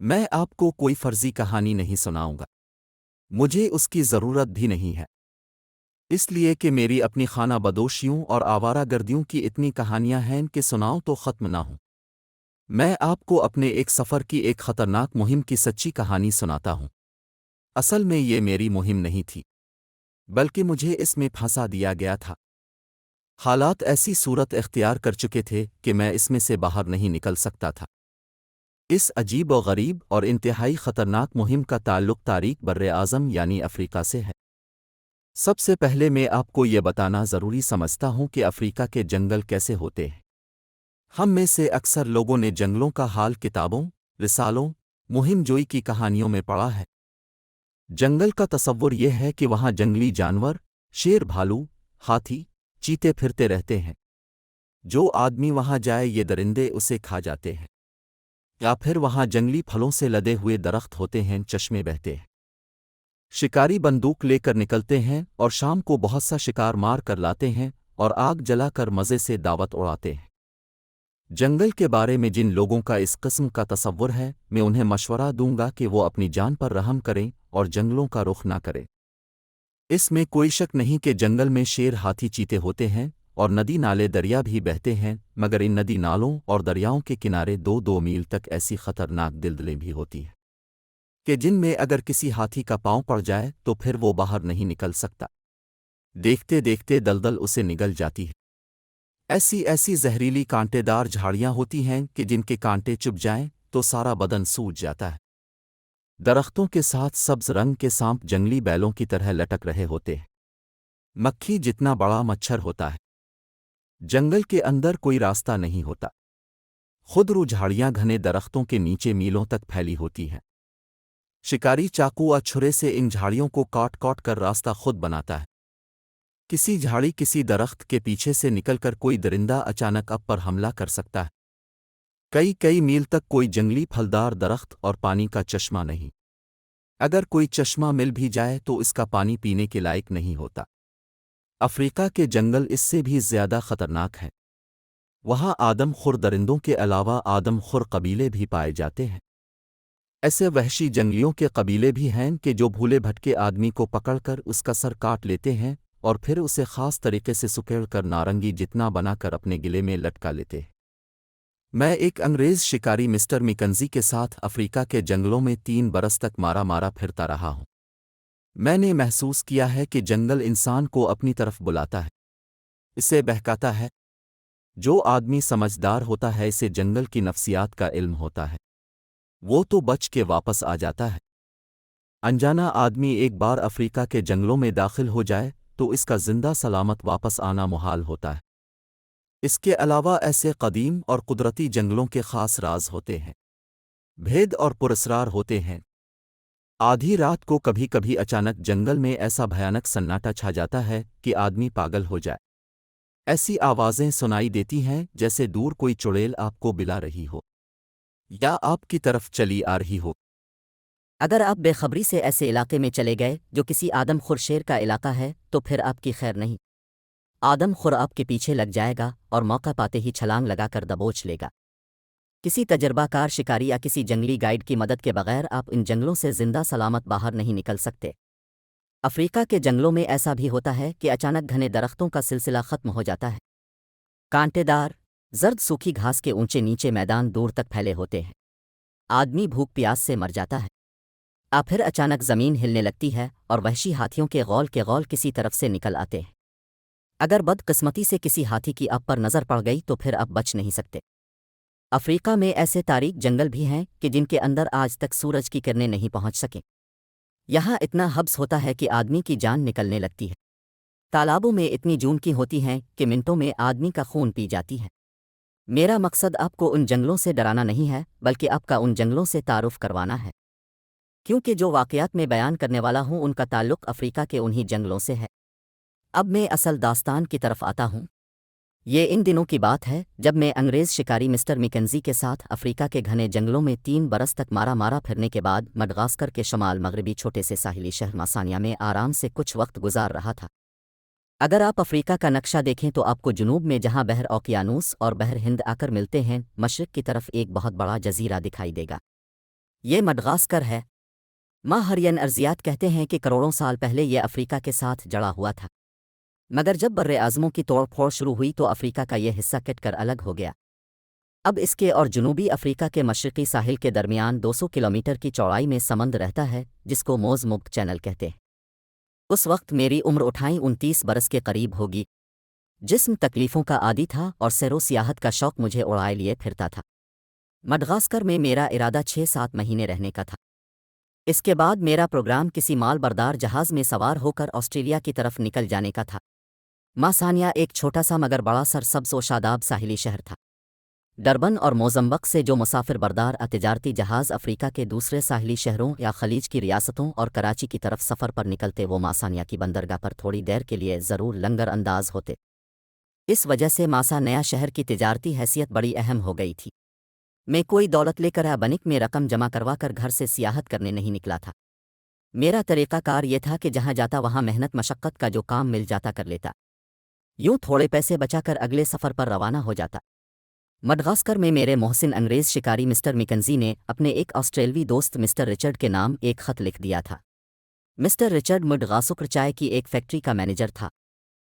میں آپ کو کوئی فرضی کہانی نہیں سناؤں گا۔ مجھے اس کی ضرورت بھی نہیں ہے، اس لیے کہ میری اپنی خانہ بدوشیوں اور آوارہ گردیوں کی اتنی کہانیاں ہیں کہ سناؤں تو ختم نہ ہوں۔ میں آپ کو اپنے ایک سفر کی ایک خطرناک مہم کی سچی کہانی سناتا ہوں۔ اصل میں یہ میری مہم نہیں تھی، بلکہ مجھے اس میں پھنسا دیا گیا تھا۔ حالات ایسی صورت اختیار کر چکے تھے کہ میں اس میں سے باہر نہیں نکل سکتا تھا۔ اس عجیب و غریب اور انتہائی خطرناک مہم کا تعلق تاریک بر اعظم یعنی افریقہ سے ہے۔ سب سے پہلے میں آپ کو یہ بتانا ضروری سمجھتا ہوں کہ افریقہ کے جنگل کیسے ہوتے ہیں۔ ہم میں سے اکثر لوگوں نے جنگلوں کا حال کتابوں، رسالوں، مہم جوئی کی کہانیوں میں پڑھا ہے۔ جنگل کا تصور یہ ہے کہ وہاں جنگلی جانور، شیر، بھالو، ہاتھی، چیتے پھرتے رہتے ہیں۔ جو آدمی وہاں جائے یہ درندے اسے کھا جاتے ہیں، یا پھر وہاں جنگلی پھلوں سے لدے ہوئے درخت ہوتے ہیں، چشمے بہتے ہیں۔ شکاری بندوق لے کر نکلتے ہیں اور شام کو بہت سا شکار مار کر لاتے ہیں اور آگ جلا کر مزے سے دعوت اڑاتے ہیں۔ جنگل کے بارے میں جن لوگوں کا اس قسم کا تصور ہے، میں انہیں مشورہ دوں گا کہ وہ اپنی جان پر رحم کریں اور جنگلوں کا رخ نہ کریں۔ اس میں کوئی شک نہیں کہ جنگل میں شیر، ہاتھی، چیتے ہوتے ہیں اور ندی نالے دریا بھی بہتے ہیں، مگر ان ندی نالوں اور دریاؤں کے کنارے 2-2 میل تک ایسی خطرناک دلدلیں بھی ہوتی ہیں کہ جن میں اگر کسی ہاتھی کا پاؤں پڑ جائے تو پھر وہ باہر نہیں نکل سکتا۔ دیکھتے دیکھتے دلدل اسے نگل جاتی ہے۔ ایسی زہریلی کانٹے دار جھاڑیاں ہوتی ہیں کہ جن کے کانٹے چبھ جائیں تو سارا بدن سوج جاتا ہے۔ درختوں کے ساتھ سبز رنگ کے سانپ جنگلی بیلوں کی طرح لٹک رہے ہوتے ہیں۔ مکھی جتنا بڑا مچھر ہوتا ہے۔ جنگل کے اندر کوئی راستہ نہیں ہوتا۔ خودرو جھاڑیاں گھنے درختوں کے نیچے میلوں تک پھیلی ہوتی ہیں۔ شکاری چاقو یا چھرے سے ان جھاڑیوں کو کاٹ کاٹ کر راستہ خود بناتا ہے۔ کسی جھاڑی، کسی درخت کے پیچھے سے نکل کر کوئی درندہ اچانک آپ پر حملہ کر سکتا ہے۔ کئی میل تک کوئی جنگلی پھلدار درخت اور پانی کا چشمہ نہیں۔ اگر کوئی چشمہ مل بھی جائے تو اس کا پانی پینے کے لائق نہیں ہوتا۔ افریقہ کے جنگل اس سے بھی زیادہ خطرناک ہیں۔ وہاں آدم خور درندوں کے علاوہ آدم خور قبیلے بھی پائے جاتے ہیں۔ ایسے وحشی جنگلیوں کے قبیلے بھی ہیں کہ جو بھولے بھٹکے آدمی کو پکڑ کر اس کا سر کاٹ لیتے ہیں اور پھر اسے خاص طریقے سے سکیڑ کر نارنگی جتنا بنا کر اپنے گلے میں لٹکا لیتے ہیں۔ میں ایک انگریز شکاری مسٹر میکنزی کے ساتھ افریقہ کے جنگلوں میں 3 برس تک مارا پھرتا رہا ہوں۔ میں نے محسوس کیا ہے کہ جنگل انسان کو اپنی طرف بلاتا ہے، اسے بہکاتا ہے۔ جو آدمی سمجھدار ہوتا ہے، اسے جنگل کی نفسیات کا علم ہوتا ہے، وہ تو بچ کے واپس آ جاتا ہے۔ انجانا آدمی ایک بار افریقہ کے جنگلوں میں داخل ہو جائے تو اس کا زندہ سلامت واپس آنا محال ہوتا ہے۔ اس کے علاوہ ایسے قدیم اور قدرتی جنگلوں کے خاص راز ہوتے ہیں، بھید اور پراسرار ہوتے ہیں۔ آدھی رات کو کبھی کبھی اچانک جنگل میں ایسا بھیانک سناٹا چھا جاتا ہے کہ آدمی پاگل ہو جائے۔ ایسی آوازیں سنائی دیتی ہیں جیسے دور کوئی چڑیل آپ کو بلا رہی ہو یا آپ کی طرف چلی آ رہی ہو۔ اگر آپ بے خبری سے ایسے علاقے میں چلے گئے جو کسی آدم خور شیر کا علاقہ ہے تو پھر آپ کی خیر نہیں۔ آدم خور آپ کے پیچھے لگ جائے گا اور موقع پاتے ہی چھلانگ لگا کر دبوچ لے گا۔ کسی تجربہ کار شکاری یا کسی جنگلی گائیڈ کی مدد کے بغیر آپ ان جنگلوں سے زندہ سلامت باہر نہیں نکل سکتے۔ افریقہ کے جنگلوں میں ایسا بھی ہوتا ہے کہ اچانک گھنے درختوں کا سلسلہ ختم ہو جاتا ہے۔ کانٹے دار، زرد سوکھی گھاس کے اونچے نیچے میدان دور تک پھیلے ہوتے ہیں۔ آدمی بھوک پیاس سے مر جاتا ہے۔ پھر اچانک زمین ہلنے لگتی ہے اور وحشی ہاتھیوں کے غول کسی طرف سے نکل آتے ہیں۔ اگر بدقسمتی سے کسی ہاتھی کی آپ پر نظر پڑ گئی تو پھر آپ بچ نہیں سکتے۔ افریقہ میں ایسے تاریک جنگل بھی ہیں کہ جن کے اندر آج تک سورج کی کرنیں نہیں پہنچ سکیں۔ یہاں اتنا حبس ہوتا ہے کہ آدمی کی جان نکلنے لگتی ہے۔ تالابوں میں اتنی جون کی ہوتی ہیں کہ منٹوں میں آدمی کا خون پی جاتی ہے۔ میرا مقصد آپ کو ان جنگلوں سے ڈرانا نہیں ہے، بلکہ آپ کا ان جنگلوں سے تعارف کروانا ہے، کیونکہ جو واقعات میں بیان کرنے والا ہوں ان کا تعلق افریقہ کے انہی جنگلوں سے ہے۔ اب میں اصل داستان کی طرف آتا ہوں۔ یہ ان دنوں کی بات ہے جب میں انگریز شکاری مسٹر میکنزی کے ساتھ افریقہ کے گھنے جنگلوں میں 3 برس تک مارا پھرنے کے بعد مڈغاسکر کے شمال مغربی چھوٹے سے ساحلی شہر ماسانیا میں آرام سے کچھ وقت گزار رہا تھا۔ اگر آپ افریقہ کا نقشہ دیکھیں تو آپ کو جنوب میں جہاں بحر اوقیانوس اور بحر ہند آ کر ملتے ہیں، مشرق کی طرف ایک بہت بڑا جزیرہ دکھائی دے گا۔ یہ مڈغاسکر ہے۔ ماہرین ارضیات کہتے ہیں کہ کروڑوں سال پہلے یہ افریقہ کے ساتھ جڑا ہوا تھا، مگر جب بر اعظموں کی توڑ پھوڑ شروع ہوئی تو افریقہ کا یہ حصہ کٹ کر الگ ہو گیا۔ اب اس کے اور جنوبی افریقہ کے مشرقی ساحل کے درمیان 200 کلومیٹر کی چوڑائی میں سمند رہتا ہے، جس کو موز مبت چینل کہتے ہیں۔ اس وقت میری عمر 29 برس کے قریب ہوگی۔ جسم تکلیفوں کا عادی تھا اور سیر و سیاحت کا شوق مجھے اڑائے لیے پھرتا تھا۔ مڈغاسکر میں میرا ارادہ 6-7 مہینے رہنے کا تھا۔ اس کے بعد میرا پروگرام کسی مال بردار جہاز میں سوار ہو کر آسٹریلیا کی طرف نکل جانے کا تھا۔ ماسانیا ایک چھوٹا سا مگر بڑا سرسبز و شاداب ساحلی شہر تھا۔ ڈربن اور موزمبق سے جو مسافر بردار تجارتی جہاز افریقہ کے دوسرے ساحلی شہروں یا خلیج کی ریاستوں اور کراچی کی طرف سفر پر نکلتے وہ ماسانیا کی بندرگاہ پر تھوڑی دیر کے لیے ضرور لنگر انداز ہوتے۔ اس وجہ سے ماسا نیا شہر کی تجارتی حیثیت بڑی اہم ہو گئی تھی۔ میں کوئی دولت لے کر یا بنک میں رقم جمع کروا کر گھر سے سیاحت کرنے نہیں نکلا تھا۔ میرا طریقہ کار یہ تھا کہ جہاں جاتا وہاں محنت مشقت کا جو کام مل جاتا کر لیتا، یوں تھوڑے پیسے بچا کر اگلے سفر پر روانہ ہو جاتا۔ مڈغاسکر میں میرے محسن انگریز شکاری مسٹر مکنزی نے اپنے ایک آسٹریلوی دوست مسٹر رچرڈ کے نام ایک خط لکھ دیا تھا۔ مسٹر رچرڈ مڈغاسکر چائے کی ایک فیکٹری کا مینیجر تھا۔